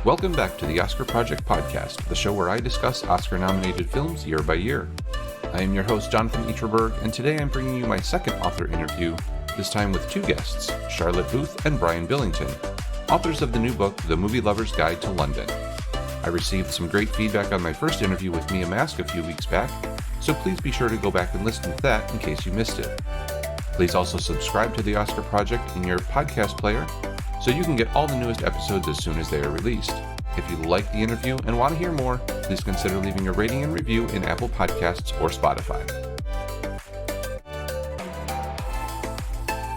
Welcome back to the Oscar Project Podcast, the show where I discuss Oscar-nominated films year by year. I am your host, Jonathan Eaterberg, and today I'm bringing you my second author interview, this time with two guests, Charlotte Booth and Brian Billington, authors of the new book, The Movie Lover's Guide to London. I received some great feedback on my first interview with Mia Mask a few weeks back, so please be sure to go back and listen to that in case you missed it. Please also subscribe to the Oscar Project in your podcast player so you can get all the newest episodes as soon as they are released. If you like the interview and want to hear more, please consider leaving a rating and review in Apple Podcasts or Spotify.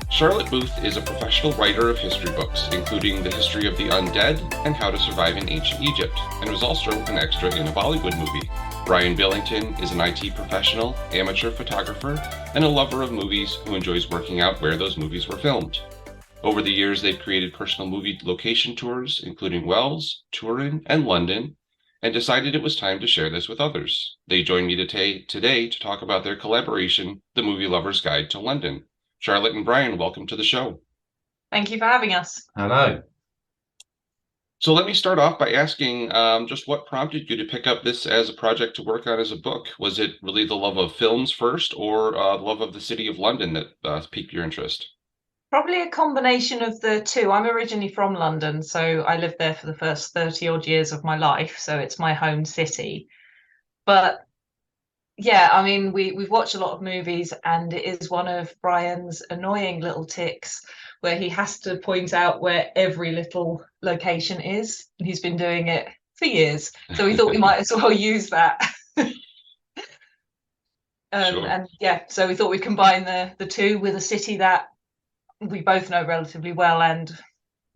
Charlotte Booth is a professional writer of history books, including The History of the Undead and How to Survive in Ancient Egypt, and was also an extra in a Bollywood movie. Brian Billington is an IT professional, amateur photographer, and a lover of movies who enjoys working out where those movies were filmed. Over the years, they've created personal movie location tours, including Wales, Turin, and London, and decided it was time to share this with others. They join me today to talk about their collaboration, The Movie Lover's Guide to London. Charlotte and Brian, welcome to the show. Thank you for having us. Hello. So let me start off by asking just what prompted you to pick up this as a project to work on as a book? Was it really the love of films first, or the love of the city of London that piqued your interest? Probably a combination of the two. I'm originally from London, so I lived there for the first 30 odd years of my life, so it's my home city. But yeah, I mean, we've watched a lot of movies, and it is one of Brian's annoying little tics where he has to point out where every little location is. And he's been doing it for years, so we thought we might as well use that. Sure. And yeah, so we thought we'd combine the two with a city that we both know relatively well, and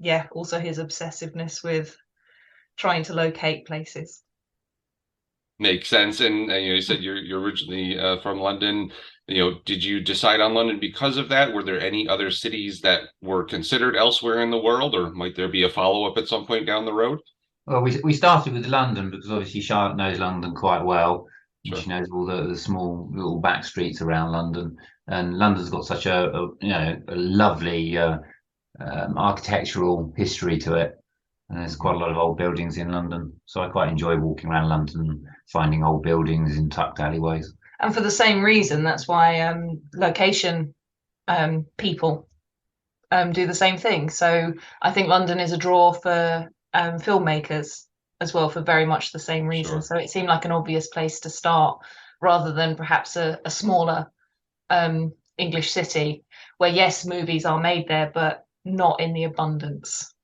yeah, also his obsessiveness with trying to locate places. Makes sense. And you said you're originally from London. Did you decide on London because of that? Were there any other cities that were considered elsewhere in the world, or might there be a follow-up at some point down the road? Well, we started with London because obviously Charlotte knows London quite well. Sure. She knows all the small little back streets around London, and London's got such a lovely architectural history to it. And there's quite a lot of old buildings in London, so I quite enjoy walking around London, finding old buildings in tucked alleyways. And for the same reason, that's why location people do the same thing. So I think London is a draw for filmmakers as well, for very much the same reason. Sure. So it seemed like an obvious place to start, rather than perhaps a smaller English city where, yes, movies are made there, but not in the abundance.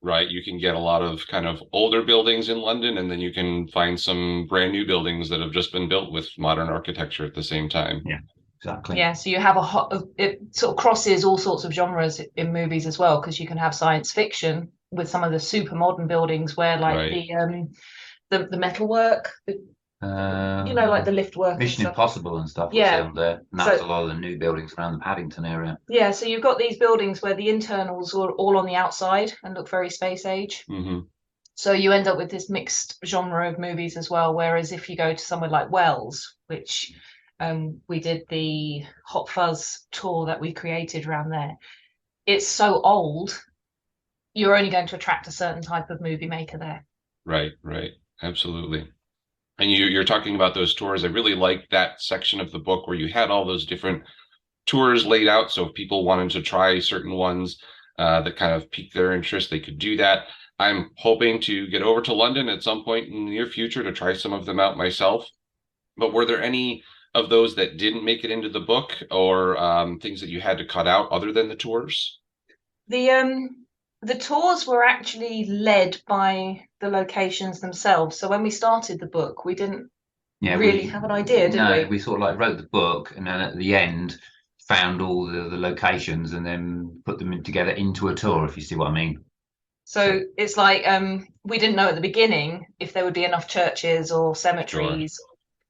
Right. You can get a lot of kind of older buildings in London, and then you can find some brand new buildings that have just been built with modern architecture at the same time. Yeah, exactly. Yeah, so you have it sort of crosses all sorts of genres in movies as well, because you can have science fiction with some of the super modern buildings where, like, right, the metalwork, like the lift work, Mission Impossible and stuff was filmed there, and that's a lot of the new buildings around the Paddington area. Yeah, so you've got these buildings where the internals are all on the outside and look very space age. Mm-hmm. So you end up with this mixed genre of movies as well. Whereas if you go to somewhere like Wells, which we did the Hot Fuzz tour that we created around there, it's so old, you're only going to attract a certain type of movie maker there. Right, absolutely. And you're talking about those tours. I really liked that section of the book where you had all those different tours laid out. So if people wanted to try certain ones that kind of piqued their interest, they could do that. I'm hoping to get over to London at some point in the near future to try some of them out myself. But were there any of those that didn't make it into the book, or things that you had to cut out other than the tours? The tours were actually led by the locations themselves. So when we started the book, we didn't really have an idea, did we? No, we sort of like wrote the book, and then at the end found all the locations and then put them together into a tour, if you see what I mean. So it's like we didn't know at the beginning if there would be enough churches or cemeteries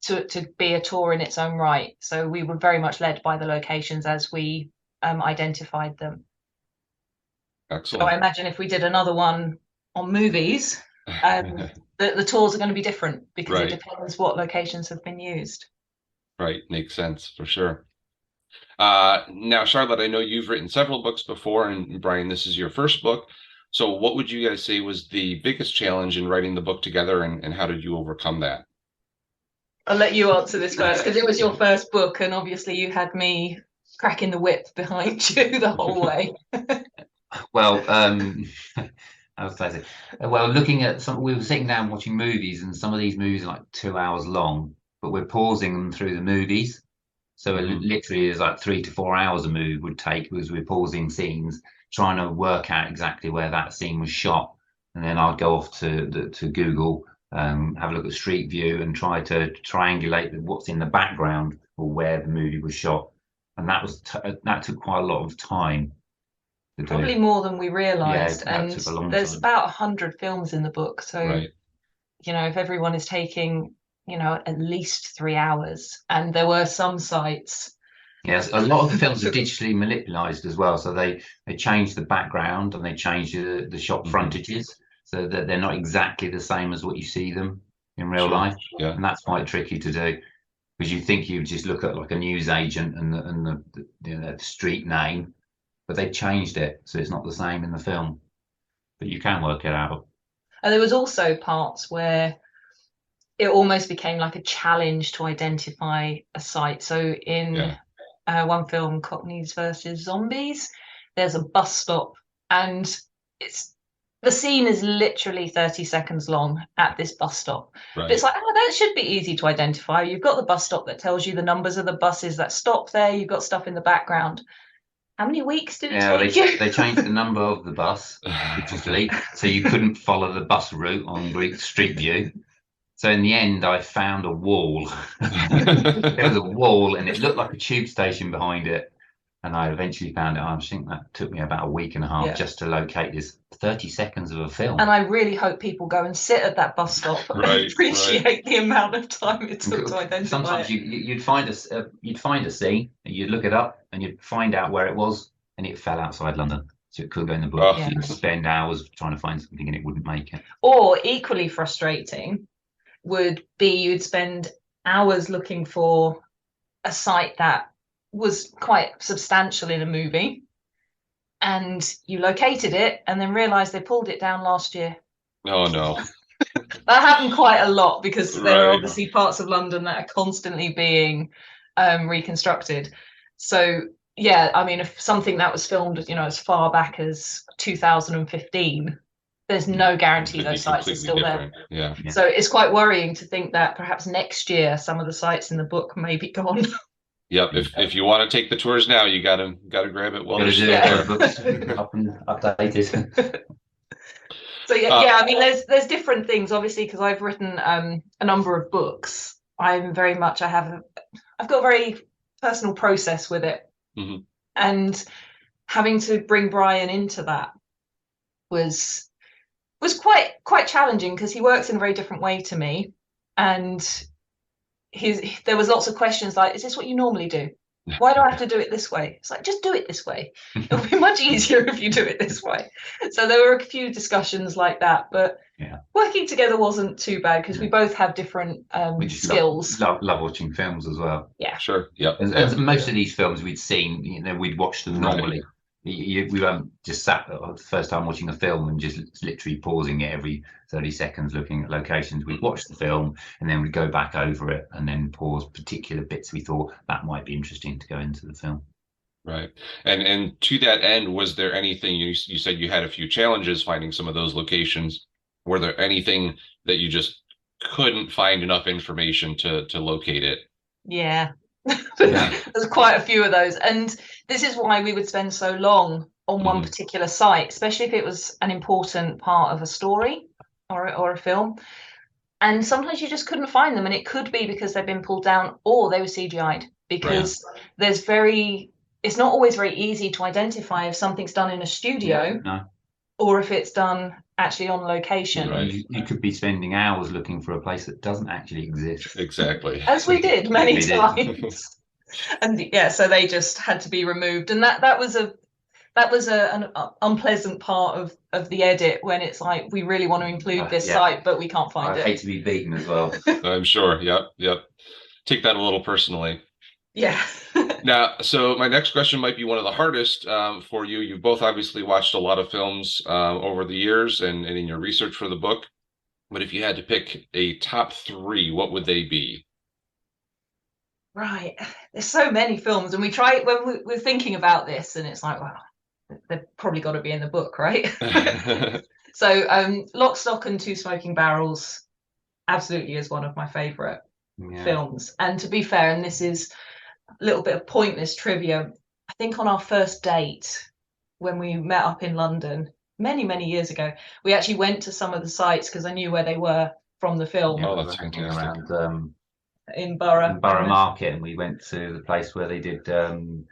to be a tour in its own right. So we were very much led by the locations as we identified them. Excellent. So I imagine if we did another one on movies, the tours are going to be different, because it depends what locations have been used. Right, makes sense for sure. Now, Charlotte, I know you've written several books before, and Brian, this is your first book. So what would you guys say was the biggest challenge in writing the book together, and how did you overcome that? I'll let you answer this first because it was your first book, and obviously you had me cracking the whip behind you the whole way. Well, I was say, well, looking at we were sitting down watching movies, and some of these movies are like 2 hours long, but we're pausing them through the movies. So it literally is like 3 to 4 hours a movie would take, because we're pausing scenes, trying to work out exactly where that scene was shot. And then I'd go off to Google, have a look at Street View, and try to triangulate what's in the background or where the movie was shot. And that took quite a lot of time. Probably more than we realised. Yeah, and took a long there's time. about 100 films in the book. So, Right. you know, if everyone is taking, you know, at least 3 hours, and there were some sites. Yes, a lot of the films are digitally manipulated as well. So they change the background, and they change the shot frontages, so that they're not exactly the same as what you see them in real life. Yeah. And that's quite tricky to do, because you think you just look at like a news agent and the street name, but they've changed it, so it's not the same in the film. But you can work it out. And there was also parts where it almost became like a challenge to identify a site. So in one film, Cockneys versus Zombies, there's a bus stop, and the scene is literally 30 seconds long at this bus stop. Right. But it's like, oh, that should be easy to identify. You've got the bus stop that tells you the numbers of the buses that stop there. You've got stuff in the background. How many weeks did it take you? They changed the number of the bus digitally, so you couldn't follow the bus route on Street View. So in the end, I found a wall. There was a wall, and it looked like a tube station behind it. And I eventually found it. I think that took me about a week and a half just to locate this 30 seconds of a film. And I really hope people go and sit at that bus stop and appreciate the amount of time it took to identify. Sometimes you'd find a scene, and you'd look it up, and you'd find out where it was, and it fell outside London. So it couldn't go in the book. You'd spend hours trying to find something, and it wouldn't make it. Or equally frustrating would be you'd spend hours looking for a site that was quite substantial in a movie, and you located it and then realized they pulled it down last year. Oh no. That happened quite a lot, because there are obviously parts of London that are constantly being reconstructed. So yeah, I mean, if something that was filmed, you know, as far back as 2015, there's no guarantee those sites are still there. Yeah. So it's quite worrying to think that perhaps next year some of the sites in the book may be gone. Yep. If you want to take the tours now, you gotta grab it while they're still there. Up and updated. So yeah, I mean, there's different things, obviously, because I've written a number of books. I've got a very personal process with it, and having to bring Brian into that was quite challenging, because he works in a very different way to me, and there was lots of questions like, is this what you normally do? Why do I have to do it this way? It's like, just do it this way. It'll be much easier if you do it this way. So there were a few discussions like that, but working together wasn't too bad, because we both have different skills. Love watching films as well. Yeah, sure. Yep. And most of these films we'd seen, you know, we'd watched them normally. We just sat the first time watching a film and just literally pausing it every 30 seconds, looking at locations. We'd watch the film, and then we'd go back over it, and then pause particular bits we thought that might be interesting to go into the film. Right. And to that end, was there anything, you said you had a few challenges finding some of those locations. Were there anything that you just couldn't find enough information to locate it? Yeah. There's quite a few of those, and this is why we would spend so long on one particular site, especially if it was an important part of a story or a film. And sometimes you just couldn't find them, and it could be because they've been pulled down or they were CGI'd, because it's not always very easy to identify if something's done in a studio or if it's done actually on location. You could be spending hours looking for a place that doesn't actually exist. Exactly. As we did many times. And so they just had to be removed. And that was an unpleasant part of the edit, when it's like, we really want to include this site, but we can't find it. I hate to be beaten as well. I'm sure. Yep. Take that a little personally. Yeah. Now, so my next question might be one of the hardest for you. You've both obviously watched a lot of films over the years and in your research for the book. But if you had to pick a top three, what would they be? Right. There's so many films, and we try when we're thinking about this, and it's like, wow, they've probably got to be in the book, right? So, Lock, Stock, and Two Smoking Barrels absolutely is one of my favorite films. And to be fair, and this is a little bit of pointless trivia, I think on our first date when we met up in London many years ago, we actually went to some of the sites because I knew where they were from the film. Oh, that's fantastic. Around in Borough Market, and we went to the place where they did Two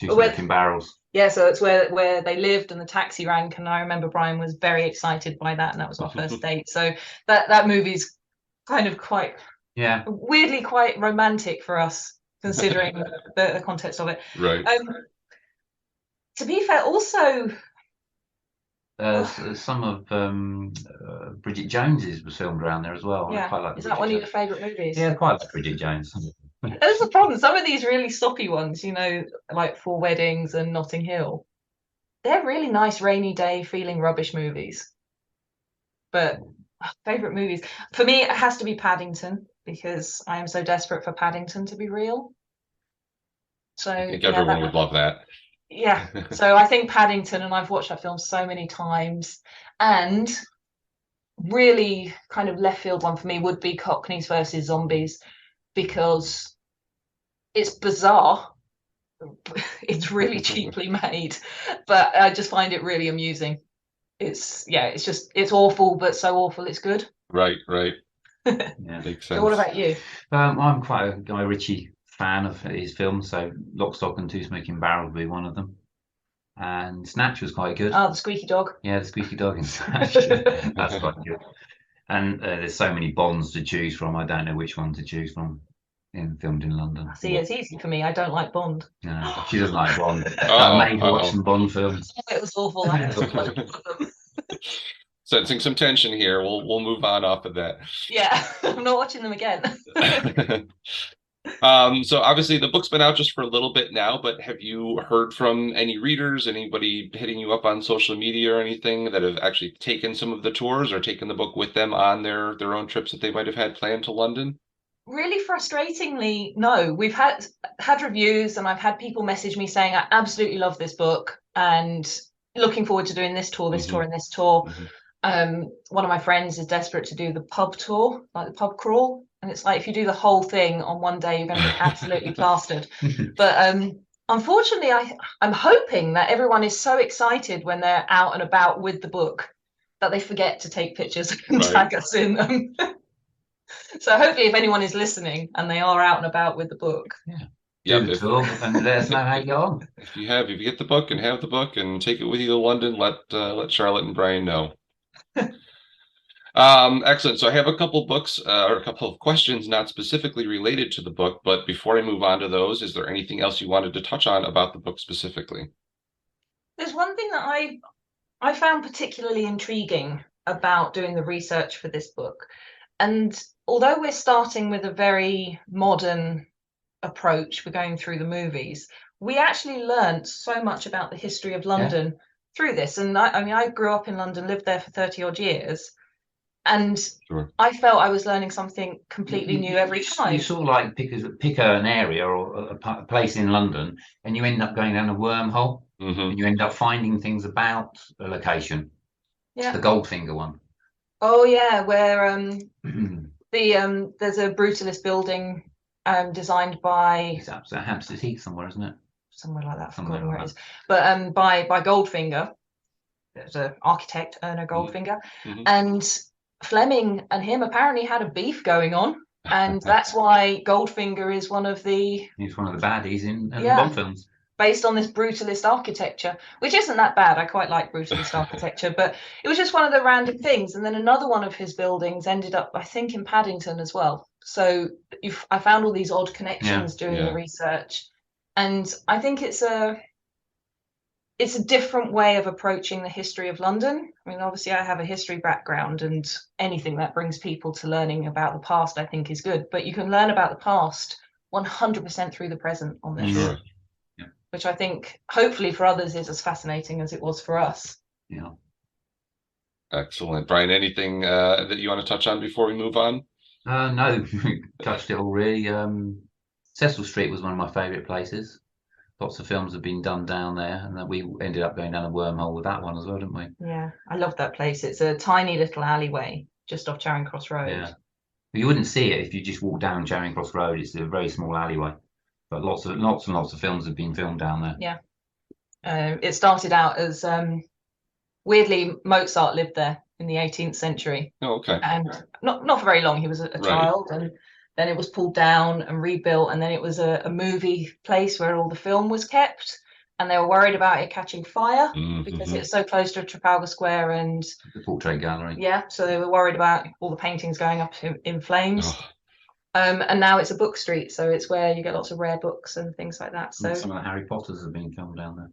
Smoking Barrels. Yeah, so it's where they lived and the taxi rank, and I remember Brian was very excited by that, and that was our first date. So that movie's kind of quite weirdly quite romantic for us, considering the context of it. Right. To be fair, also some of Bridget Jones's was filmed around there as well. Yeah. I quite like Is that one of your favourite movies? Yeah, I quite like Bridget Jones. That's the problem. Some of these really soppy ones, you know, like Four Weddings and Notting Hill, they're really nice rainy day feeling rubbish movies. But favourite movies for me, it has to be Paddington, because I am so desperate for Paddington to be real. So I think everyone would love that. Yeah. So I think Paddington, and I've watched that film so many times. And really kind of left field one for me would be Cockneys versus Zombies, because it's bizarre. It's really cheaply made, but I just find it really amusing. It's awful, but so awful it's good. Right. Yeah. Makes sense. So what about you? I'm quite a Guy Ritchie fan of his films, so Lock, Stock, and Two Smoking Barrels would be one of them. And Snatch was quite good. Oh, the squeaky dog. Yeah, the squeaky dog in Snatch. That's quite good. And there's so many Bonds to choose from. I don't know which one to choose from. Filmed in London. See, it's easy for me. I don't like Bond. No, she doesn't like Bond. I made her watch some Bond films. It was awful. I had to watch them. Sensing some tension here. We'll move on off of that. Yeah, I'm not watching them again. So obviously the book's been out just for a little bit now, but have you heard from any readers, anybody hitting you up on social media or anything that have actually taken some of the tours or taken the book with them on their own trips that they might have had planned to London? Really frustratingly, no. We've had reviews, and I've had people message me saying, I absolutely love this book and looking forward to doing this tour, this tour, and this tour. One of my friends is desperate to do the pub tour, like the pub crawl. And it's like, if you do the whole thing on one day, you're going to be absolutely plastered. But unfortunately, I'm hoping that everyone is so excited when they're out and about with the book that they forget to take pictures and tag us in them. So hopefully if anyone is listening and they are out and about with the book. Yeah. Do the tour and let us know how you go on. If you get the book and have the book and take it with you to London, let Charlotte and Brian know. Excellent. So I have a couple books or a couple of questions not specifically related to the book, but before I move on to those, is there anything else you wanted to touch on about the book specifically? There's one thing that I found particularly intriguing about doing the research for this book. And although we're starting with a very modern approach, we're going through the movies, we actually learned so much about the history of London through this. And I grew up in London, lived there for 30 odd years. And I felt I was learning something completely new every time. You sort of like pick an area or a place in London, and you end up going down a wormhole, and you end up finding things about a location. Yeah. The Goldfinger one. Oh yeah, where there's a brutalist building designed by it's at Hampstead Heath somewhere, isn't it? Somewhere like that. I forgot where it is. But by Goldfinger. There's an architect, Erno Goldfinger, and Fleming and him apparently had a beef going on, and that's why Goldfinger is one of the baddies in the Bond films, based on this brutalist architecture, which isn't that bad. I quite like brutalist architecture, but it was just one of the random things. And then another one of his buildings ended up, I think, in Paddington as well. So I found all these odd connections doing the research, and I think it's a different way of approaching the history of London. I mean, obviously I have a history background, and anything that brings people to learning about the past, I think, is good. But you can learn about the past 100% through the present on this. Sure. Yeah. Which I think hopefully for others is as fascinating as it was for us. Yeah. Excellent. Brian, anything that you want to touch on before we move on? No, touched it already. Cecil Street was one of my favourite places. Lots of films have been done down there, and then we ended up going down a wormhole with that one as well, didn't we? Yeah, I love that place. It's a tiny little alleyway just off Charing Cross Road. Yeah. You wouldn't see it if you just walked down Charing Cross Road. It's a very small alleyway, but lots and lots of films have been filmed down there. Yeah. It started out as weirdly Mozart lived there in the 18th century. Oh, okay. And not for very long. He was a child, and then it was pulled down and rebuilt, and then it was a movie place where all the film was kept, and they were worried about it catching fire because it's so close to Trafalgar Square and the portrait gallery. Yeah, so they were worried about all the paintings going up in flames. Oh. And now it's a book street, so it's where you get lots of rare books and things like that. So and some of the Harry Potters have been filmed down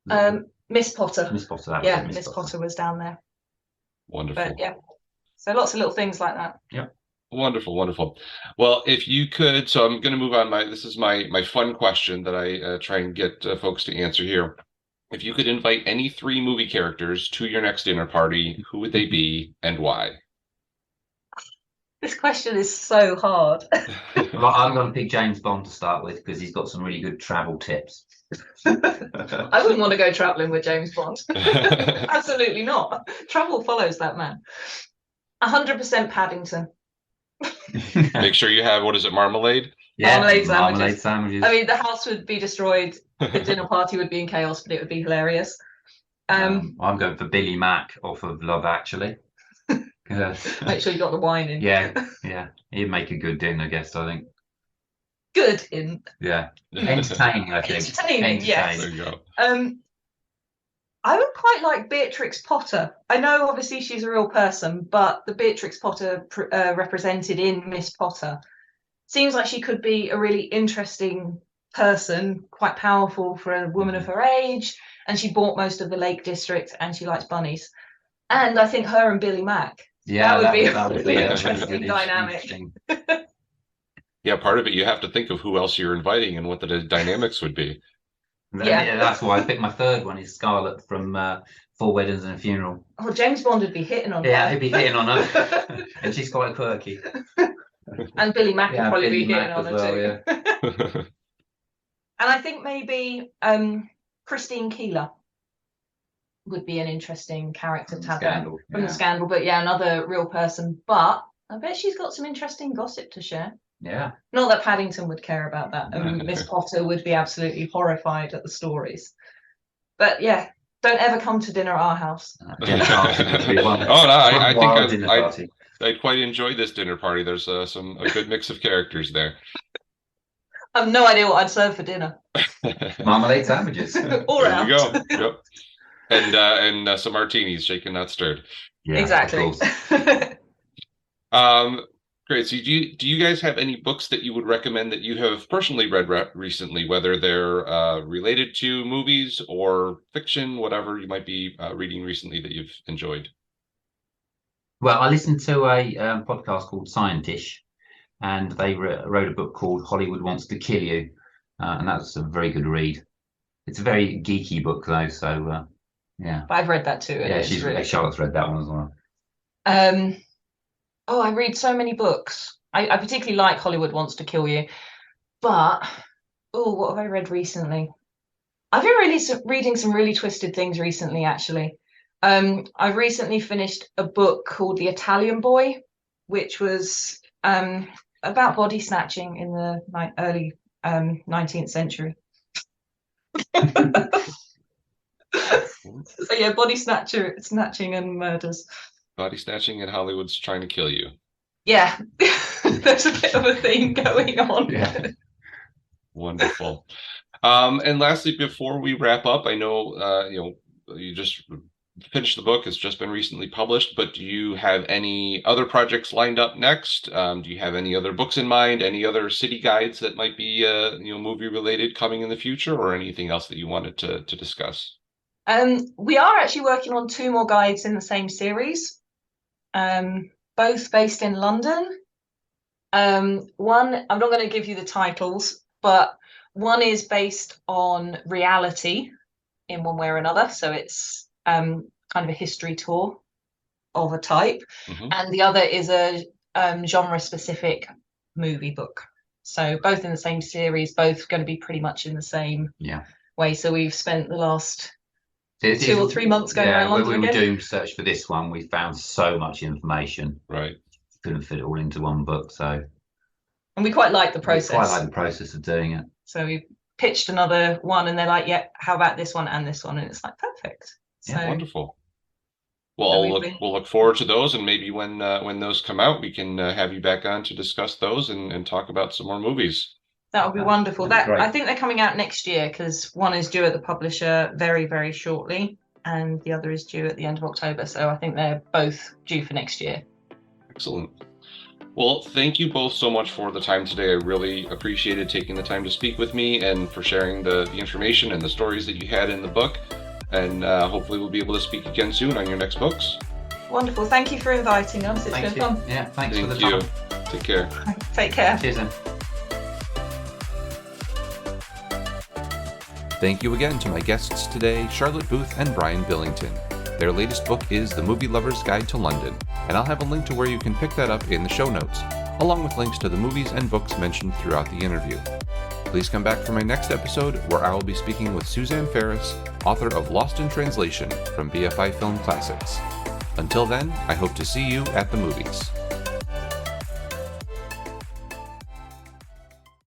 there. Miss Potter. Miss Potter. Yeah, Miss Potter was down there. Wonderful. But yeah, so lots of little things like that. Yeah. Wonderful, wonderful. Well, if you could, so I'm going to move on. This is my fun question that I try and get folks to answer here. If you could invite any 3 movie characters to your next dinner party, who would they be and why? This question is so hard. Well, I'm going to pick James Bond to start with because he's got some really good travel tips. I wouldn't want to go traveling with James Bond. Absolutely not. Travel follows that man. 100% Paddington. Make sure you have, what is it, marmalade? Yeah, marmalade sandwiches. I mean, the house would be destroyed. The dinner party would be in chaos, but it would be hilarious. I'm going for Billy Mack off of Love Actually. Make sure you got the wine in. Yeah. He'd make a good dinner guest, I think. Good in. Yeah. Entertaining, I think. Entertaining, yes. There you go. I would quite like Beatrix Potter. I know obviously she's a real person, but the Beatrix Potter represented in Miss Potter seems like she could be a really interesting person, quite powerful for a woman of her age, and she bought most of the Lake District and she likes bunnies. And I think her and Billy Mack. Yeah, that would be a really interesting dynamic. Interesting. Yeah, part of it, you have to think of who else you're inviting and what the dynamics would be. Yeah. That's why I picked my third one is Scarlett from 4 Weddings and a Funeral. Oh, James Bond would be hitting on her. Yeah, he'd be hitting on her. And she's quite quirky. And Billy Mack would probably Billy be Mack hitting on as her well, too. And I think maybe Christine Keeler would be an interesting character to have from the Scandal. But yeah, another real person. But I bet she's got some interesting gossip to share. Yeah. Not that Paddington would care about that. Miss Potter would be absolutely horrified at the stories. But yeah, don't ever come to dinner at our house. Dinner party would be one. Oh no, I think I'd quite enjoy this dinner party. There's a good mix of characters there. I have no idea what I'd serve for dinner. Marmalade sandwiches. All there around. you go. Yep. And some martinis, shaken not stirred. Yeah, exactly. Great. So do you guys have any books that you would recommend that you have personally read recently, whether they're related to movies or fiction, whatever you might be reading recently that you've enjoyed? Well, I listened to a podcast called Scientish, and they wrote a book called Hollywood Wants to Kill You, and that's a very good read. It's a very geeky book though, so yeah. But I've read that too. Yeah, Charlotte's read that one as well. Oh, I read so many books. I particularly like Hollywood Wants to Kill You, but what have I read recently? I've been reading some really twisted things recently, actually. I've recently finished a book called The Italian Boy, which was about body snatching in the early 19th century. So yeah, body snatching and murders. Body snatching and Hollywood's trying to kill you. Yeah, there's a bit of a theme going on. Yeah. Wonderful. And lastly, before we wrap up, I know you just finished the book. It's just been recently published, but do you have any other projects lined up next? Do you have any other books in mind? Any other city guides that might be movie related coming in the future, or anything else that you wanted to discuss? We are actually working on 2 more guides in the same series, both based in London. One, I'm not going to give you the titles, but one is based on reality in one way or another. So it's kind of a history tour of a type. And the other is a genre-specific movie book. So both in the same series, both going to be pretty much in the same way. So we've spent the last 2 or 3 months going around London when we again. were doing research for this one, we found so much information. Right. Couldn't fit it all into one book, so. And we quite like the process. We quite like the process of doing it. So we pitched another one, and they're like, "Yeah, how about this one and this one?" And it's like, perfect. Yeah, so, wonderful. Well, we'll look forward to those, and maybe when those come out, we can have you back on to discuss those and talk about some more movies. That would be wonderful. I think they're coming out next year, because one is due at the publisher very, very shortly, and the other is due at the end of October. So I think they're both due for next year. Excellent. Well, thank you both so much for the time today. I really appreciated taking the time to speak with me and for sharing the information and the stories that you had in the book. And hopefully we'll be able to speak again soon on your next books. Wonderful. Thank you for inviting us. It's been fun. Yeah, thanks for the time. Take care. Take care. Cheers then. Thank you again to my guests today, Charlotte Booth and Brian Billington. Their latest book is The Movie Lover's Guide to London, and I'll have a link to where you can pick that up in the show notes, along with links to the movies and books mentioned throughout the interview. Please come back for my next episode, where I will be speaking with Suzanne Ferris, author of Lost in Translation from BFI Film Classics. Until then, I hope to see you at the movies.